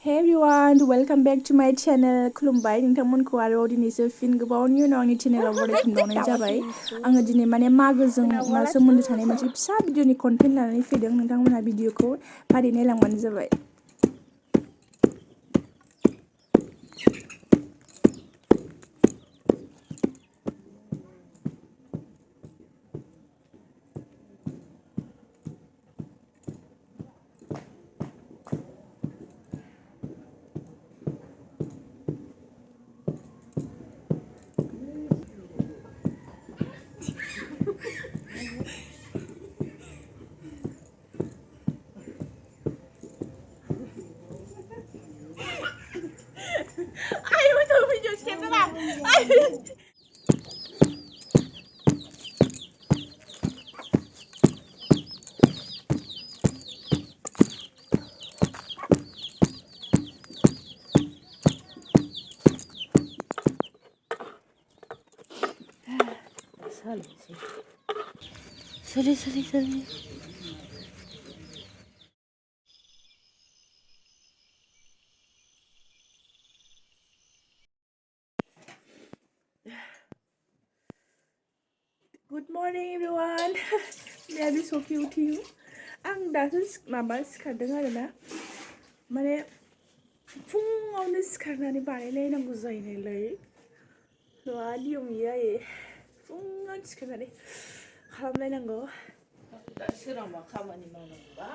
Hey everyone, welcome back to my channel Kulumby. नोंथांमोनखौ आरो दिनैसो फिन गोबावनि उनाव आंनि चेनेलाव बरायफिनबावनाय जाबाय। आङो दिनै माने मागोजों सोमोन्दो थानाय मोनसे फिसा भिडिअनि कन्टेन्ट लानानै फैदों। नोंथांमोनहा भिडिअखौ फारि नायलांबानो जाबाय। Sorry. Good morning everyone. May I be so cute to you? आं दासो माबा सिखारदों आरो ना माने फुङावनो सिखारनानै बानायलायनांगौ जायोनालाय नियम गैया फुङावनो सिखारनानै खालामलायनांगौ दा सोरांबा खामानि मावनांगौबा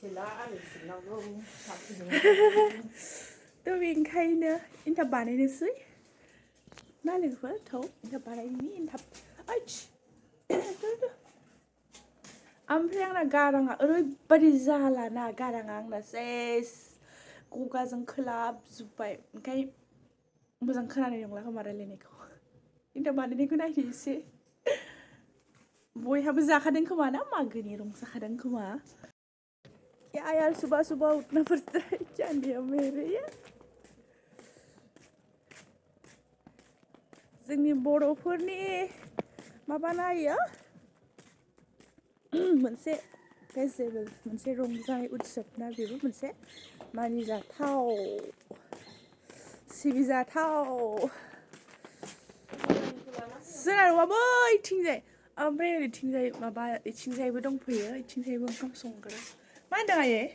जेला आरो सुनांगौ थ' बेनिखायनो एन्थाब बानायनोसै मा लोगोफोर थौ एन्थाब बानायनि एन्थाब ओमफ्राय आंना गाराङा ओरैबायदि जालाना गाराङा आंना सेस गगाजों खोलाबजोब्बाय ओंखाय मोजां खोनानाय नंला खोमा रायलायनायखौ एन्थाब बानायनायखौ नायदो एसे बयहाबो जाखादों खोमा ना मागोनि रंजाखादों खोमा क्या यार सुबह सुबह उठना पड़ता है क्या नियम मेरे यार जोंनि बर'फोरनि माबा नायो मोनसे फेस्टिभेल मोनसे रंजानाय उत्सव ना बेबो मोनसे मानिजाथाव सिबिजाथाव जोंना बैथिंजाय ओमफ्राय ओरैथिंजाय माबा इथिंजायबो दंफैयो इथिंजायबो ओंखाम संग्रा मा होनदों आयै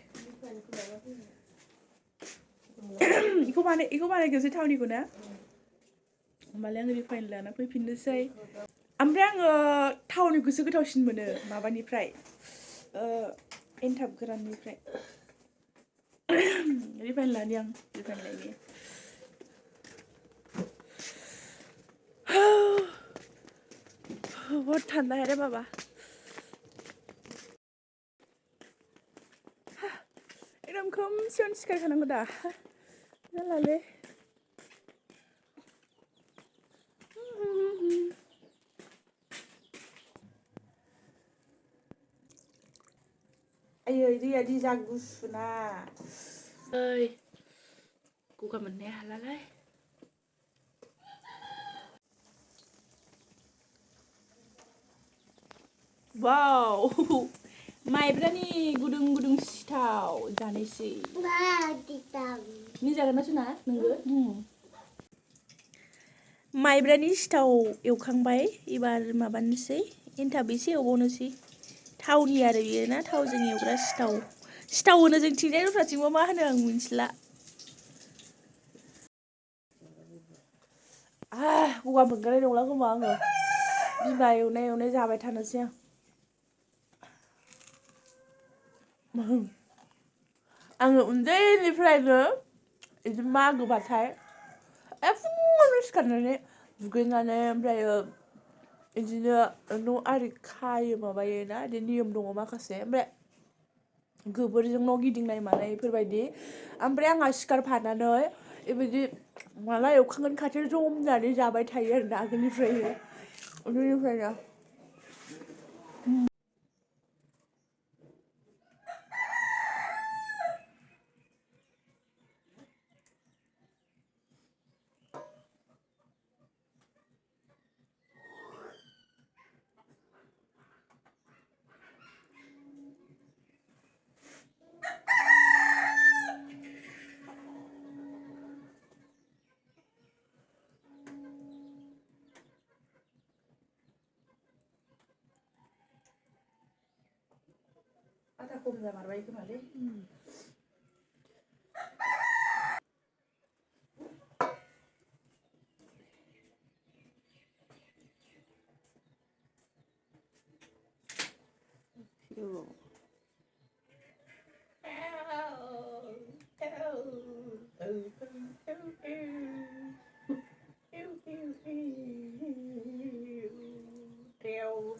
इखौ बानायग्रोसै थावनिखौ ना होमबालाय आं रिफाइन लाना फैफिननोसै ओमफ्राय आङो थावनिखौसो गोथावसिन मोनो माबानिफ्राय एन्थाब गोराननिफ्राय रिफाइन लानि आं रिफाइन लायनि बहुत ठंडा है रे बाबा एकदम खोमसियावनो सिखारखानांगौ दा जालालै आयै दैया जि जा गुसुना ओइ गगा मोननाया हालालै वाव माइब्रानि गुदुं गुदुं सिथाव जानोसै नि जागोन ना सुना नोंबो माइब्रानि सिथाव एवखांबाय एबार माबानोसै एन्थाब एसे एवबावनोसै थावनि आरो बियो ना थावजों एवग्रा सिथाव होनो जोंथिंजाय दस्राथिंबा मा होनो आं मिथिला गगा मोनगारनाय नंला खोमा आङो बिमा एवनाय जाबाय थानोसै आङो उन्दैनिफ्रायनो बिदि मागोबाथाय फुङावनो सिखारनानै दुगैनानै ओमफ्रायो बिदिनो न' आरि खायो माबायोना बिदि नियम दङ माखासे ओमफ्राय गोबोरजों न' गिदिंनाय मानाय बेफोरबायदि ओमफ्राय आंहा सिखारफानानै बेबायदि माला एवखांगोन खाथियाव जमनानै जाबाय थायो आरोना आगोलनिफ्रायनो उन्दैनिफ्रायनो खम जामारबाय खोमालै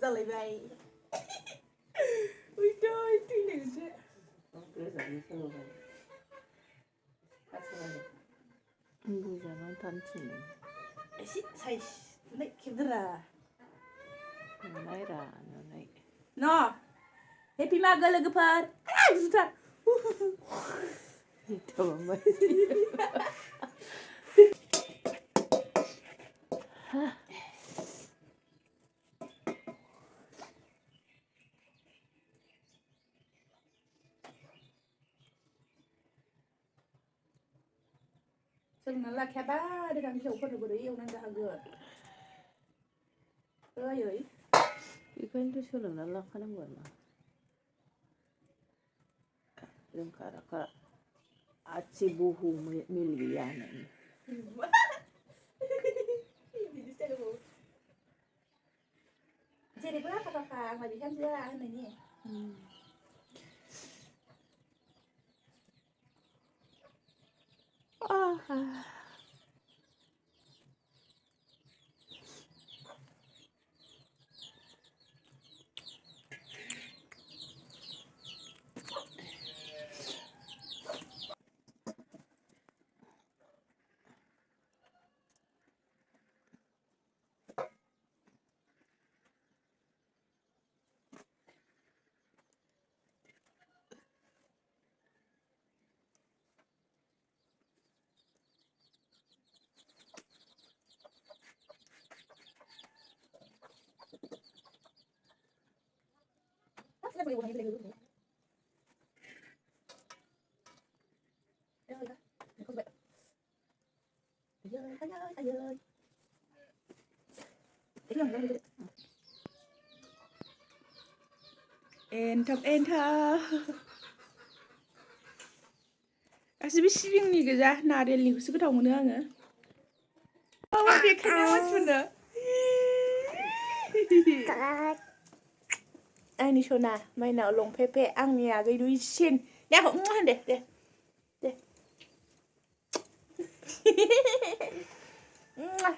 जालायबाय उइदै थैनोसै गोजानाव थानो थिनदों एसे साइज खेबदोरा नुनाय रा नुनाय न' हेपि मागो लोगोफोर जुथा सोलोंना लाखायाबा देनां फिसौफोरनो बोरै एवनानै जाहोगोन ओयै बेखायनोथ' सोलोंनानै लाखानांगौ आरो मा रोंखा राखा आथि बहु मिल गैया होननानै जेरैबो आखा फाखा आंना बिहामजोआ होननायनि एनथाब गासिबो सिबिंनि गोजा नारेलनिखौसो गोथाव मोनो आङो बेखायनो मानसिफोरनो आंनि सना माइनाव लंपेपे आंनि आगै दुइसिन दे आंखौ होन दे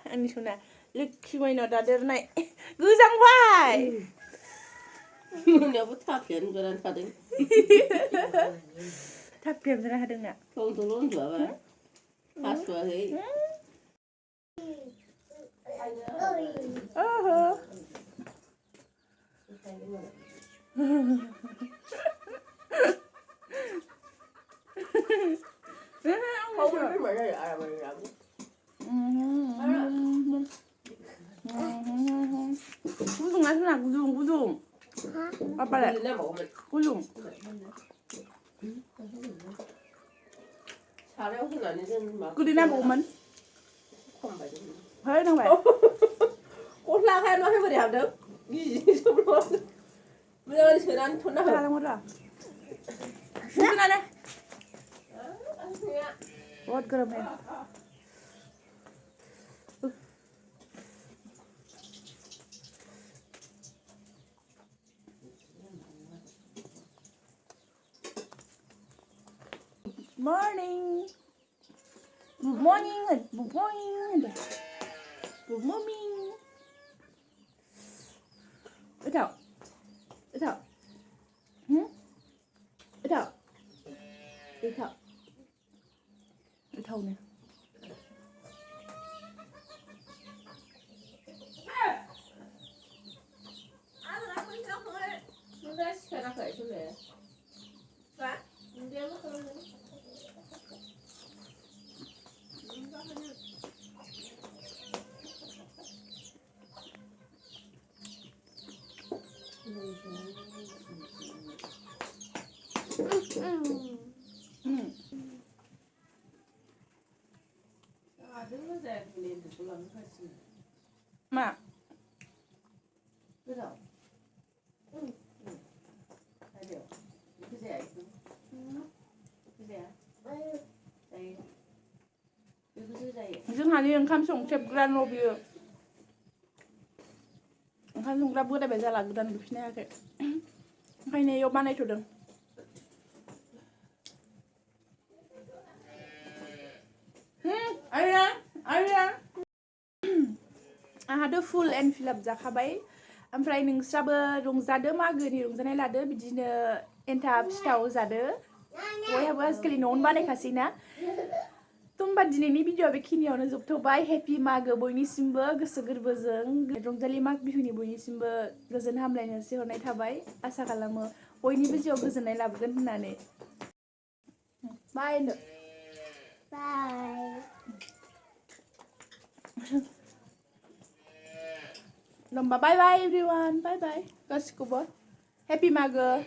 आंनि सना लोखि माइनाव दादेरनाय गोजांबाय मोनायावबो थाफायानो गोरान थादों थाफायानो गोरान हादोंना गावजोंल' उन्दुआबा हासुवाखै ओहो गुदुङा जोंना गुदुं बाबालाय गुदुं सारायाव होनानै जों गोदै नांबावगौमोन है नांबाय गस्ला आखायानो माखै बोरै हाबदों गिजिसोमोन मोजां सोनानै थुनना हो बुंनानै बहुत गरम है morning good morning good morning good morning Ito nè मा जोंहानि ओंखाम संख्रेबग्राल' बियो ओंखाम संग्रा बोरायबाय जाला गोदान लुफिननो हायाखै ओंखायनो इयाव बानायथ'दों आंहाथ' फुल एन्ड फिलाप जाखाबाय ओमफ्राय नोंस्राबो रंजादो मागोनि रंजानाय लादो बिदिनो एन्थाब सिथाव जादो बयहाबो आजिखालि न'आवनो बानायखासै ना होमबा दिनैनि भिडिअआ बेखिनियावनो जोबथ'बाय हेपि मागो बयनिसिमबो गोसो गोरबोजों रंजालि माग बिहुनि बयनिसिमबो गोजोन हामलायनायसो हरनाय थाबाय आसा खालामो बयनिबो जिउआव गोजोननाय लाबोगोन होननानै बाय होनदो Bye. Lomba bye bye everyone. Bye bye. Gasikobw. Happy Magw.